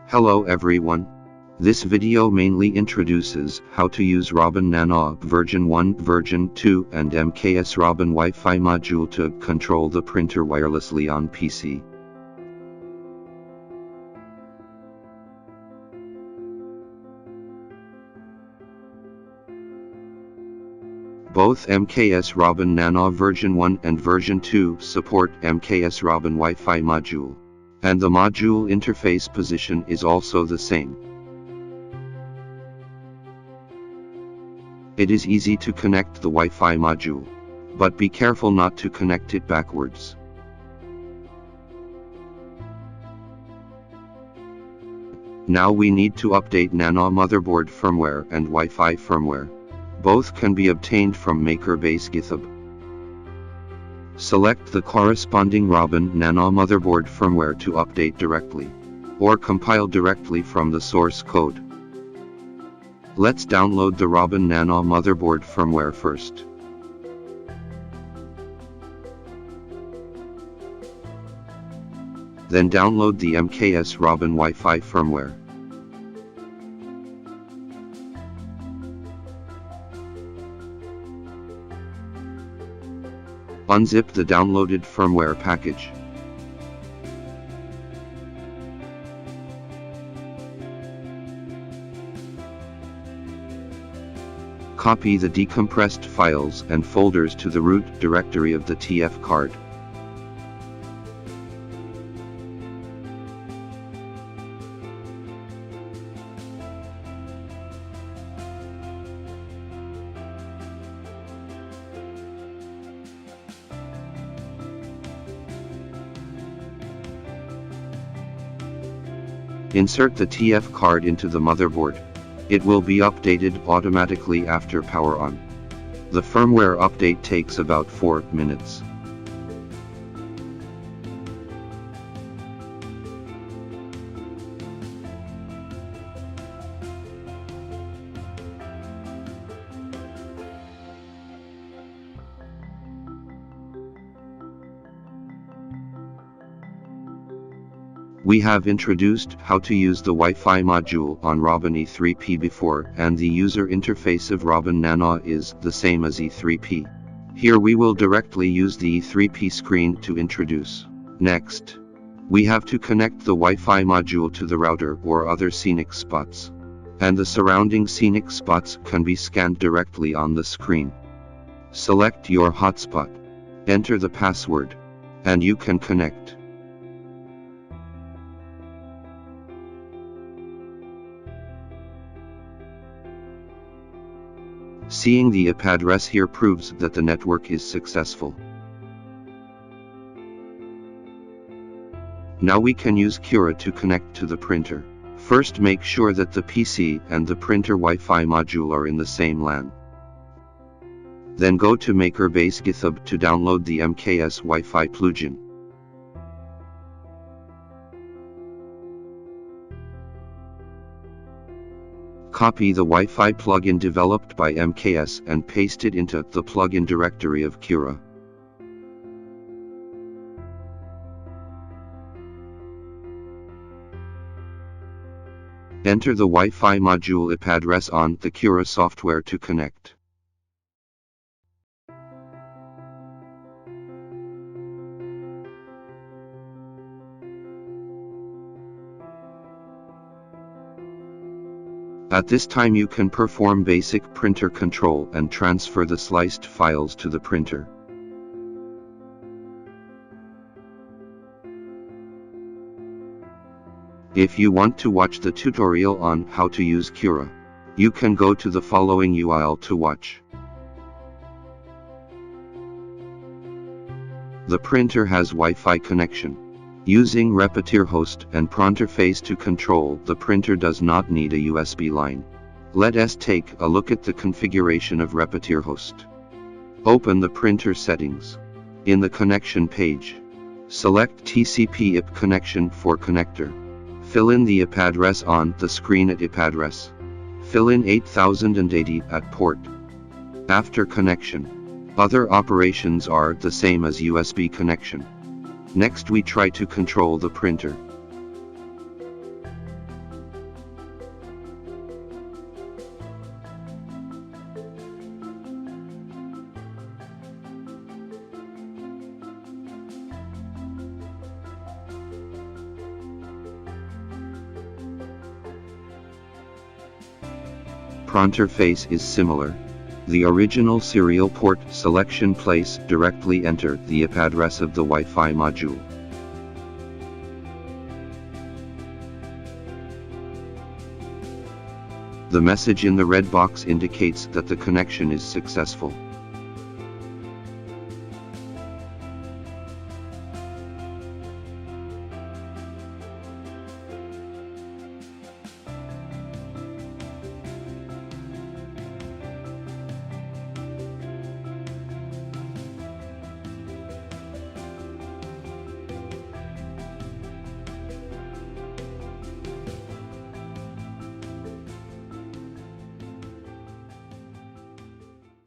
Hello everyone. This video mainly introduces how to use Robin Nano version 1, version 2 and MKS Robin Wi-Fi module to control the printer wirelessly on PC. Both MKS Robin Nano version 1 and version 2 support MKS Robin Wi-Fi module, and the module interface position is also the same. It is easy to connect the Wi-Fi module, but be careful not to connect it backwards. Now we need to update Nano motherboard firmware and Wi-Fi firmware. Both can be obtained from Makerbase GitHub. Select the corresponding Robin Nano motherboard firmware to update directly, or compile directly from the source code. Let's download the Robin Nano motherboard firmware first. Then download the MKS Robin Wi-Fi firmware. Unzip the downloaded firmware package. Copy the decompressed files and folders to the root directory of the TF card. Insert the TF card into the motherboard. It will be updated automatically after power on. The firmware update takes about 4 minutes. We have introduced how to use the Wi-Fi module on Robin E3P before, and the user interface of Robin Nano is the same as E3P. Here we will directly use the E3P screen to introduce. Next, we have to connect the Wi-Fi module to the router or other scenic spots, and the surrounding scenic spots can be scanned directly on the screen. Select your hotspot, enter the password, and you can connect. Seeing the IP address here proves that the network is successful. Now we can use Cura to connect to the printer. First, make sure that the PC and the printer Wi-Fi module are in the same LAN. Then go to Makerbase GitHub to download the MKS Wi-Fi plugin. Copy the Wi-Fi plugin developed by MKS and paste it into the plugin directory of Cura. Enter the Wi-Fi module IP address on the Cura software to connect. At this time you can perform basic printer control and transfer the sliced files to the printer. If you want to watch the tutorial on how to use Cura, you can go to the following URL to watch. The printer has Wi-Fi connection. Using Repetier host and printerface to control the printer does not need a USB line. Let us take a look at the configuration of Repetier host. Open the printer settings. In the connection page, select TCP IP connection for connector. Fill in the IP address on the screen at IP address. Fill in 8080 at port. After connection, other operations are the same as USB connection. Next we try to control the printer. Pronter face is similar. The original serial port selection place directly enter the IP address of the Wi-Fi module. The message in the red box indicates that the connection is successful.